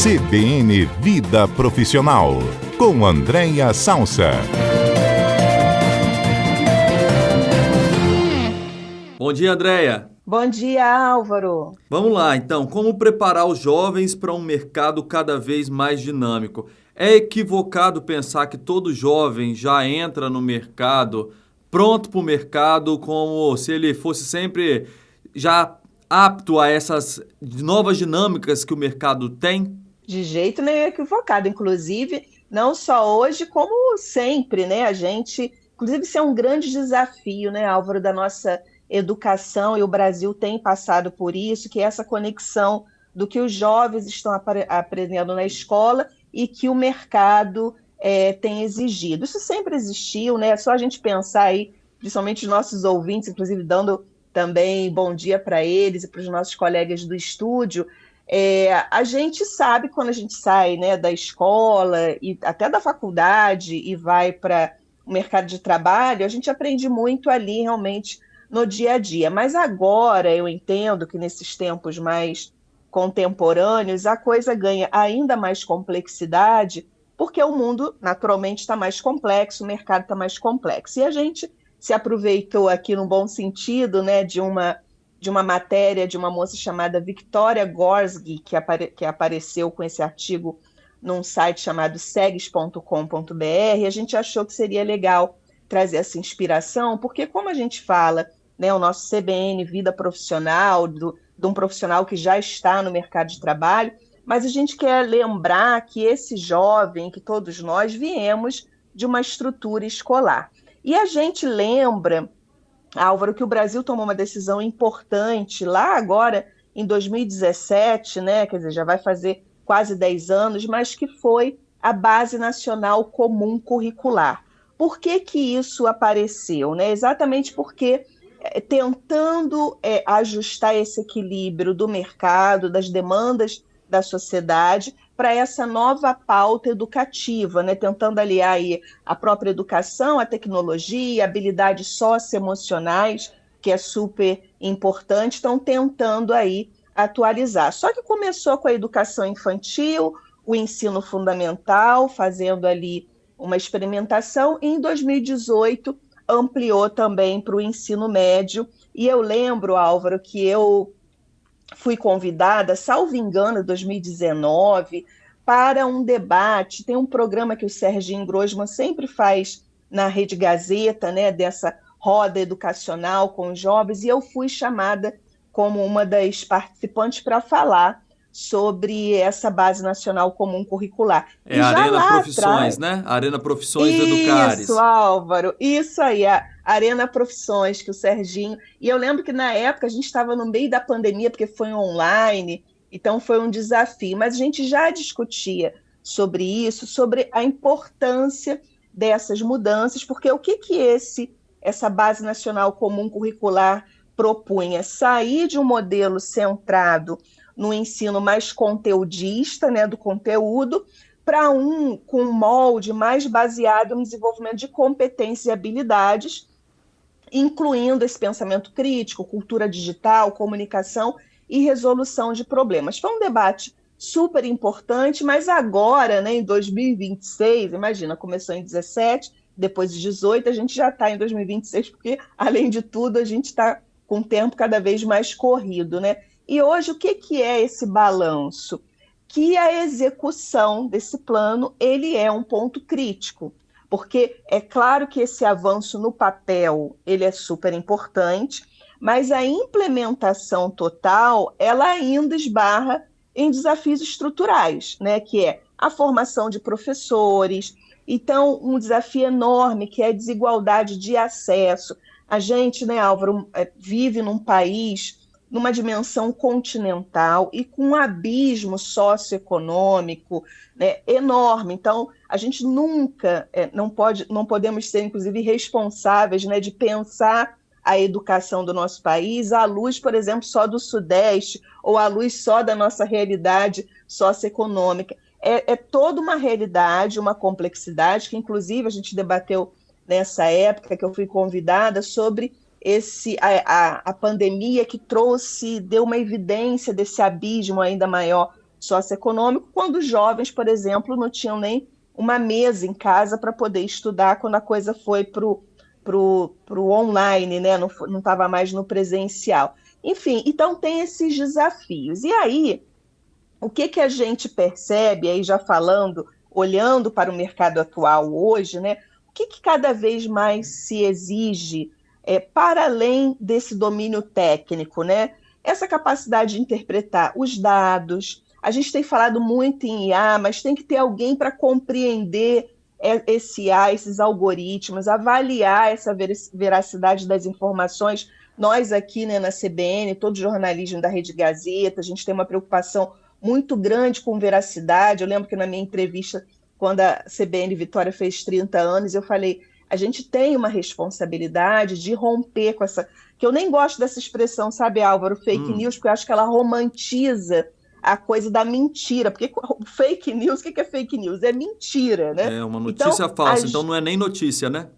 CBN Vida Profissional, com Andréia Salsa. Bom dia, Andréia. Bom dia, Álvaro. Vamos lá, então. Como preparar os jovens para um mercado cada vez mais dinâmico? É equivocado pensar que todo jovem já entra no mercado, pronto para o mercado, como se ele fosse sempre já apto a essas novas dinâmicas que o mercado tem? De jeito nenhum equivocado. Inclusive, não só hoje, como sempre, né? Inclusive, isso é um grande desafio, né, Álvaro, da nossa educação, e o Brasil tem passado por isso, que é essa conexão do que os jovens estão aprendendo na escola e que o mercado tem exigido. Isso sempre existiu, né? É só a gente pensar aí, principalmente os nossos ouvintes, inclusive dando também bom dia para eles e para os nossos colegas do estúdio. A gente sabe quando a gente sai, né, da escola e até da faculdade e vai para o mercado de trabalho, a gente aprende muito ali realmente no dia a dia. Mas agora eu entendo que nesses tempos mais contemporâneos a coisa ganha ainda mais complexidade, porque o mundo naturalmente está mais complexo, o mercado está mais complexo. E a gente se aproveitou aqui no bom sentido, né, de uma matéria de uma moça chamada Victoria Gorski, que apareceu com esse artigo num site chamado segs.com.br. A gente achou que seria legal trazer essa inspiração, porque como a gente fala, né, o nosso CBN Vida Profissional, de um profissional que já está no mercado de trabalho, mas a gente quer lembrar que esse jovem, que todos nós viemos de uma estrutura escolar. E a gente lembra, Álvaro, que o Brasil tomou uma decisão importante lá agora em 2017, né? Quer dizer, já vai fazer quase 10 anos, mas que foi a Base Nacional Comum Curricular. Por que que isso apareceu, né? Exatamente porque tentando ajustar esse equilíbrio do mercado, das demandas da sociedade, para essa nova pauta educativa, né? Tentando aliar aí a própria educação, a tecnologia, habilidades socioemocionais, que é super importante, estão tentando aí atualizar. Só que começou com a educação infantil, o ensino fundamental, fazendo ali uma experimentação, e em 2018 ampliou também para o ensino médio. E eu lembro, Álvaro, que eu fui convidada, salvo engano, em 2019, para um debate. Tem um programa que o Serginho Grosman sempre faz na Rede Gazeta, né, dessa roda educacional com os jovens, e eu fui chamada como uma das participantes para falar sobre essa Base Nacional Comum Curricular. É a Arena Profissões, né? Arena Profissões Educares. Isso, Álvaro, isso aí, a Arena Profissões, que o Serginho... E eu lembro que na época a gente estava no meio da pandemia, porque foi online, então foi um desafio, mas a gente já discutia sobre isso, sobre a importância dessas mudanças, porque o que essa Base Nacional Comum Curricular propunha? Sair de um modelo centrado no ensino mais conteudista, né, do conteúdo, para com um molde mais baseado no desenvolvimento de competências e habilidades, incluindo esse pensamento crítico, cultura digital, comunicação e resolução de problemas. Foi um debate super importante, mas agora, né, em 2026, imagina, começou em 17, depois de 18, a gente já está em 2026, porque, além de tudo, a gente está com o tempo cada vez mais corrido, né? E hoje, o que é esse balanço? Que a execução desse plano, ele é um ponto crítico, porque é claro que esse avanço no papel, ele é super importante, mas a implementação total, ela ainda esbarra em desafios estruturais, né? Que é a formação de professores. Então, um desafio enorme, que é a desigualdade de acesso. A gente, né, Álvaro, vive num país numa dimensão continental e com um abismo socioeconômico, né, enorme. Então, a gente nunca não podemos ser, inclusive, responsáveis, né, de pensar a educação do nosso país à luz, por exemplo, só do Sudeste ou à luz só da nossa realidade socioeconômica. É toda uma realidade, uma complexidade, que, inclusive, a gente debateu nessa época que eu fui convidada sobre a pandemia que deu uma evidência desse abismo ainda maior socioeconômico, quando os jovens, por exemplo, não tinham nem uma mesa em casa para poder estudar quando a coisa foi para o online, né? Não estava mais no presencial. Enfim, então tem esses desafios. E aí, o que a gente percebe, aí já falando, olhando para o mercado atual hoje, né? O que cada vez mais se exige para além desse domínio técnico, né? Essa capacidade de interpretar os dados. A gente tem falado muito em IA, mas tem que ter alguém para compreender esse IA, esses algoritmos, avaliar essa veracidade das informações. Nós aqui, né, na CBN, todo jornalismo da Rede Gazeta, a gente tem uma preocupação muito grande com veracidade. Eu lembro que na minha entrevista, quando a CBN Vitória fez 30 anos, eu falei, a gente tem uma responsabilidade de romper com essa... Que eu nem gosto dessa expressão, sabe, Álvaro, fake news, porque eu acho que ela romantiza a coisa da mentira. Porque fake news, o que é fake news? É mentira, né? É uma notícia falsa, então não é nem notícia, né?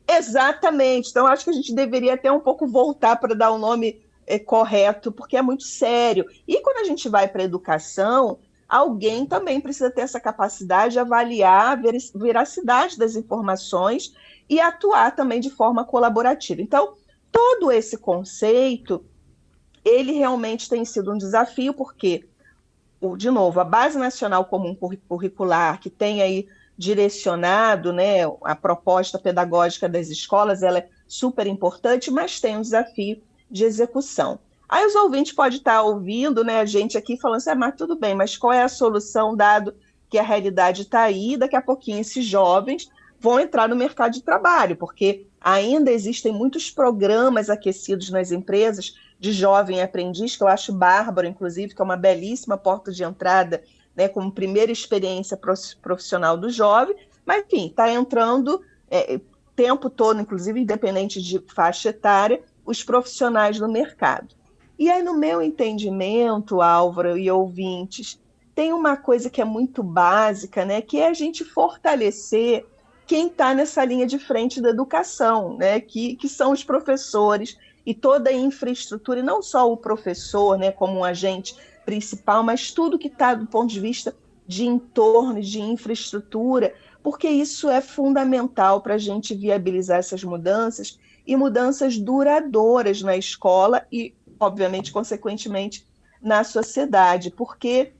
Exatamente. Então, acho que a gente deveria até um pouco voltar para dar o nome correto, porque é muito sério. E quando a gente vai para a educação, alguém também precisa ter essa capacidade de avaliar a veracidade das informações e atuar também de forma colaborativa. Então, todo esse conceito, ele realmente tem sido um desafio, porque, de novo, a Base Nacional Comum Curricular, que tem aí direcionado, né, a proposta pedagógica das escolas, ela é super importante, mas tem um desafio de execução. Aí os ouvintes podem estar ouvindo, né, a gente aqui falando assim, mas tudo bem, mas qual é a solução, dado que a realidade está aí, daqui a pouquinho esses jovens vão entrar no mercado de trabalho, porque ainda existem muitos programas aquecidos nas empresas de jovem aprendiz, que eu acho bárbaro, inclusive, que é uma belíssima porta de entrada, né, como primeira experiência profissional do jovem, mas, enfim, está entrando o tempo todo, inclusive, independente de faixa etária, os profissionais no mercado. E aí, no meu entendimento, Álvaro e ouvintes, tem uma coisa que é muito básica, né, que é a gente fortalecer quem está nessa linha de frente da educação, né, que são os professores e toda a infraestrutura, e não só o professor, né, como um agente principal, mas tudo que está do ponto de vista de entorno, de infraestrutura, porque isso é fundamental para a gente viabilizar essas mudanças e mudanças duradouras na escola e, obviamente, consequentemente, na sociedade, porque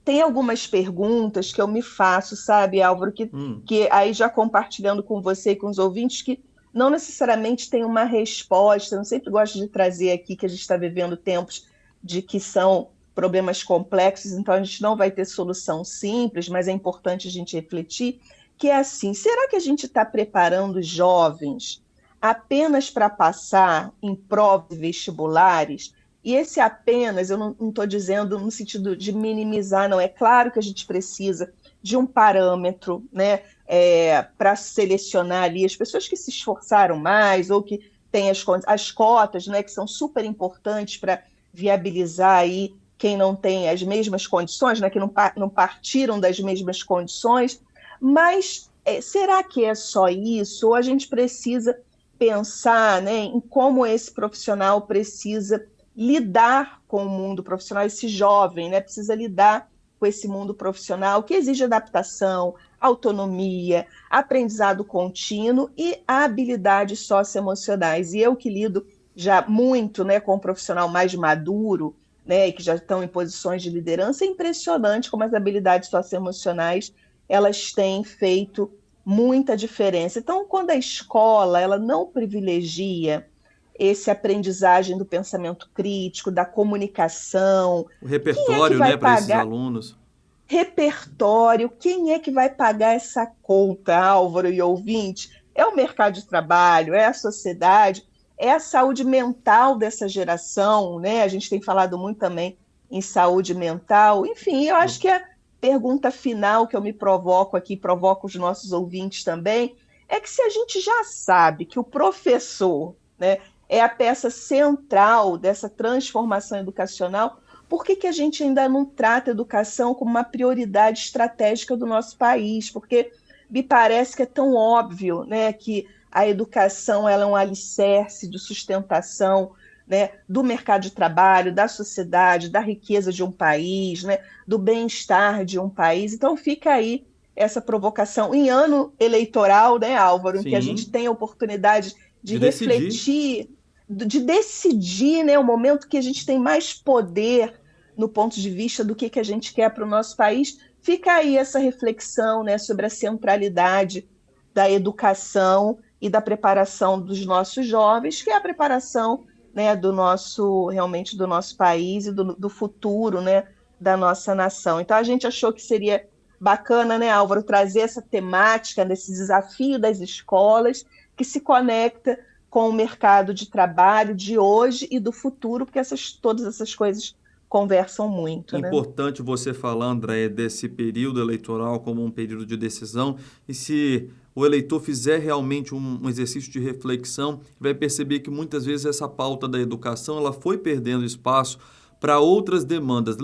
tem algumas perguntas que eu me faço, sabe, Álvaro, que aí já compartilhando com você e com os ouvintes, que não necessariamente tem uma resposta. Eu sempre gosto de trazer aqui que a gente está vivendo tempos de que são problemas complexos, então a gente não vai ter solução simples, mas é importante a gente refletir, que é assim, será que a gente está preparando jovens apenas para passar em provas vestibulares? E esse apenas, eu não estou dizendo no sentido de minimizar, não. É claro que a gente precisa de um parâmetro, né, para selecionar ali as pessoas que se esforçaram mais ou que têm as cotas, né, que são super importantes para viabilizar aí quem não tem as mesmas condições, né, que não partiram das mesmas condições. Mas será que é só isso? Ou a gente precisa pensar, né, em como esse profissional precisa lidar com o mundo profissional, esse jovem, né, precisa lidar com esse mundo profissional que exige adaptação, autonomia, aprendizado contínuo e habilidades socioemocionais. E eu que lido já muito, né, com um profissional mais maduro, né, e que já estão em posições de liderança, é impressionante como as habilidades socioemocionais elas têm feito muita diferença. Então, quando a escola ela não privilegia esse aprendizagem do pensamento crítico, da comunicação. O repertório, né, para esses alunos. Repertório, quem é que vai pagar essa conta, Álvaro e ouvinte? É o mercado de trabalho, é a sociedade, é a saúde mental dessa geração, né? A gente tem falado muito também em saúde mental. Enfim, eu acho que a pergunta final que eu me provoco aqui, provoco os nossos ouvintes também, é que se a gente já sabe que o professor, né, é a peça central dessa transformação educacional, por que a gente ainda não trata a educação como uma prioridade estratégica do nosso país? Porque me parece que é tão óbvio, né, que a educação ela é um alicerce de sustentação né, do mercado de trabalho, da sociedade, da riqueza de um país, né, do bem-estar de um país. Então fica aí essa provocação em ano eleitoral, né, Álvaro, em que a gente Sim, tem a oportunidade de de decidir. refletir, de decidir, né, o momento que a gente tem mais poder no ponto de vista do que a gente quer para o nosso país. Fica aí essa reflexão, né, sobre a centralidade da educação e da preparação dos nossos jovens, que é a preparação, né, realmente do nosso país e do futuro, né, da nossa nação. Então a gente achou que seria bacana, né, Álvaro, trazer essa temática desse desafio das escolas que se conecta com o mercado de trabalho de hoje e do futuro, porque todas essas coisas conversam muito, né? Importante você falar, André, desse período eleitoral como um período de decisão, e se o eleitor fizer realmente um exercício de reflexão, vai perceber que muitas vezes essa pauta da educação ela foi perdendo espaço para outras demandas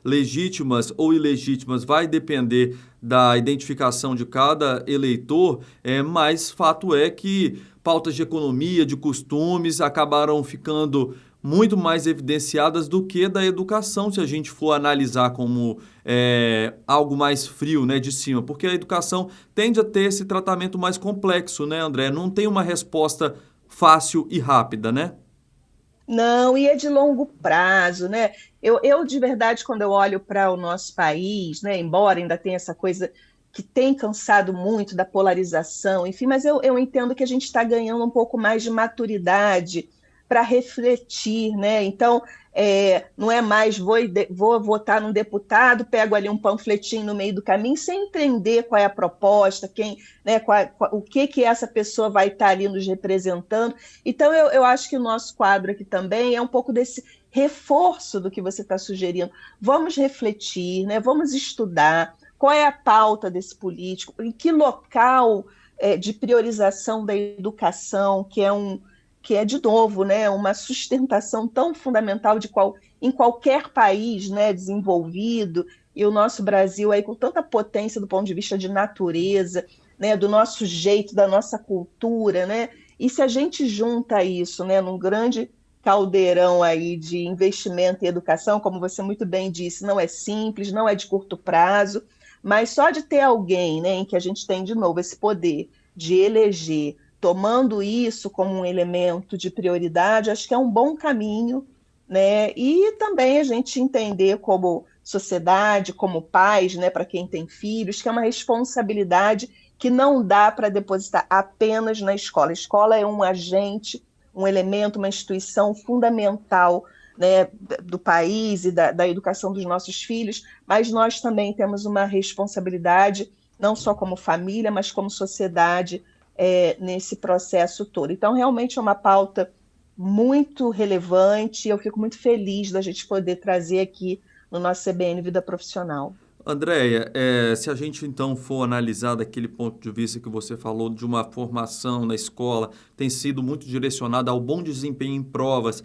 legítimas ou ilegítimas, vai depender da identificação de cada eleitor, mas fato é que pautas de economia, de costumes, acabaram ficando muito mais evidenciadas do que da educação, se a gente for analisar como algo mais frio, né, de cima, porque a educação tende a ter esse tratamento mais complexo, né, André? Não tem uma resposta fácil e rápida, né? Não, e é de longo prazo, né? De verdade, quando eu olho para o nosso país, né, embora ainda tenha essa coisa que tem cansado muito da polarização, enfim, mas eu entendo que a gente está ganhando um pouco mais de maturidade para refletir, né? Então, não é mais vou votar num deputado, pego ali um panfletinho no meio do caminho, sem entender qual é a proposta, né, o que essa pessoa vai estar ali nos representando. Então, eu acho que o nosso quadro aqui também é um pouco desse reforço do que você está sugerindo. Vamos refletir, né? Vamos estudar qual é a pauta desse político, em que local de priorização da educação, que é, de novo, né, uma sustentação tão fundamental em qualquer país, né, desenvolvido, e o nosso Brasil aí com tanta potência do ponto de vista de natureza, né, do nosso jeito, da nossa cultura, né, e se a gente junta isso, né, num grande caldeirão aí de investimento em educação, como você muito bem disse, não é simples, não é de curto prazo, mas só de ter alguém, né, em que a gente tem de novo esse poder de eleger, tomando isso como um elemento de prioridade, acho que é um bom caminho, né? E também a gente entender como sociedade, como pais, né, para quem tem filhos, que é uma responsabilidade que não dá para depositar apenas na escola. A escola é um agente, um elemento, uma instituição fundamental, né, do país e da educação dos nossos filhos, mas nós também temos uma responsabilidade, não só como família, mas como sociedade, nesse processo todo. Então, realmente é uma pauta muito relevante e eu fico muito feliz da gente poder trazer aqui no nosso CBN Vida Profissional. Andréia, se a gente então for analisar daquele ponto de vista que você falou de uma formação na escola, tem sido muito direcionada ao bom desempenho em provas,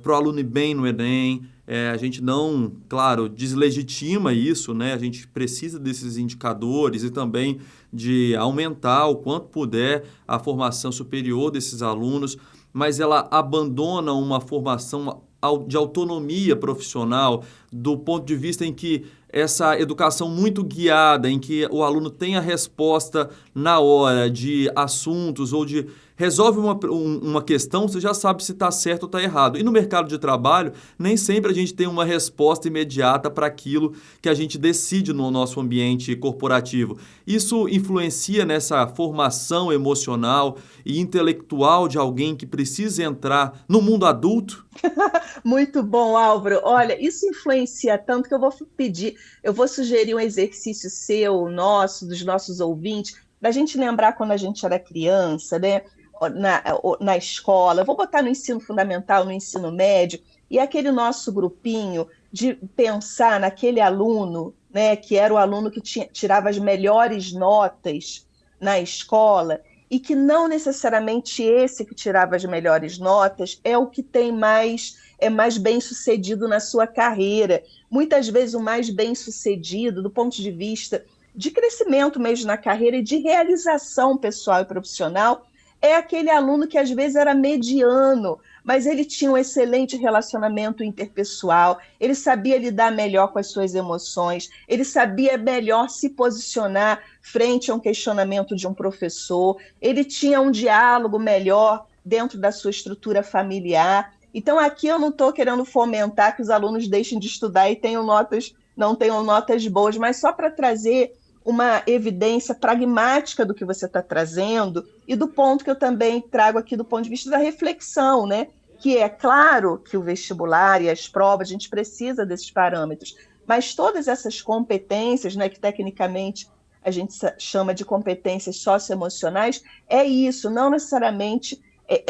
para o aluno ir bem no Enem, a gente não, claro, deslegitima isso, né? A gente precisa desses indicadores e também de aumentar o quanto puder a formação superior desses alunos, mas ela abandona uma formação de autonomia profissional do ponto de vista em que essa educação muito guiada, em que o aluno tem a resposta na hora de assuntos ou de resolve uma questão, você já sabe se está certo ou está errado. E no mercado de trabalho, nem sempre a gente tem uma resposta imediata para aquilo que a gente decide no nosso ambiente corporativo. Isso influencia nessa formação emocional e intelectual de alguém que precisa entrar no mundo adulto? Muito bom, Álvaro. Olha, isso influencia tanto que eu vou sugerir um exercício seu, nosso, dos nossos ouvintes, da gente lembrar quando a gente era criança, né? Na escola, eu vou botar no ensino fundamental, no ensino médio, e aquele nosso grupinho de pensar naquele aluno, né, que era o aluno que tirava as melhores notas na escola, e que não necessariamente esse que tirava as melhores notas é o que é mais bem-sucedido na sua carreira. Muitas vezes o mais bem-sucedido, do ponto de vista de crescimento mesmo na carreira e de realização pessoal e profissional, é aquele aluno que às vezes era mediano, mas ele tinha um excelente relacionamento interpessoal, ele sabia lidar melhor com as suas emoções, ele sabia melhor se posicionar frente a um questionamento de um professor, ele tinha um diálogo melhor dentro da sua estrutura familiar. Então, aqui eu não estou querendo fomentar que os alunos deixem de estudar e não tenham notas boas, mas só para trazer uma evidência pragmática do que você está trazendo e do ponto que eu também trago aqui do ponto de vista da reflexão, né? Que é claro que o vestibular e as provas, a gente precisa desses parâmetros, mas todas essas competências, né, que tecnicamente a gente chama de competências socioemocionais, é isso, não necessariamente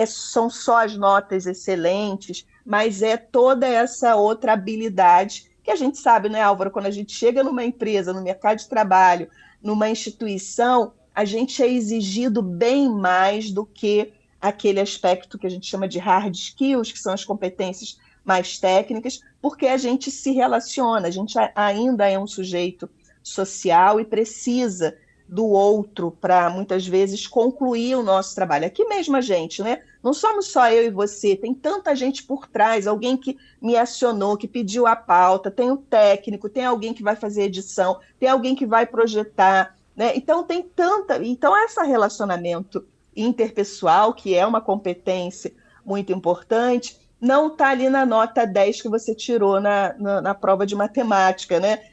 são só as notas excelentes, mas é toda essa outra habilidade que a gente sabe, né, Álvaro, quando a gente chega numa empresa, no mercado de trabalho, numa instituição, a gente é exigido bem mais do que aquele aspecto que a gente chama de hard skills, que são as competências mais técnicas, porque a gente se relaciona, a gente ainda é um sujeito social e precisa do outro para, muitas vezes, concluir o nosso trabalho. Aqui mesmo a gente, né? Não somos só eu e você, tem tanta gente por trás, alguém que me acionou, que pediu a pauta, tem o técnico, tem alguém que vai fazer edição, tem alguém que vai projetar, né? Então, esse relacionamento interpessoal, que é uma competência muito importante, não está ali na nota 10 que você tirou na prova de matemática, né?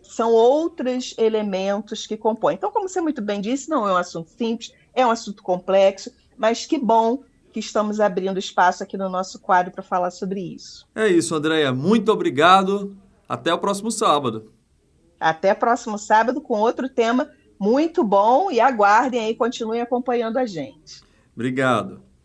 São outros elementos que compõem. Então, como você muito bem disse, não é um assunto simples, é um assunto complexo, mas que bom que estamos abrindo espaço aqui no nosso quadro para falar sobre isso. É isso, Andréia. Muito obrigado. Até o próximo sábado. Até próximo sábado com outro tema muito bom e aguardem aí, continuem acompanhando a gente. Obrigado.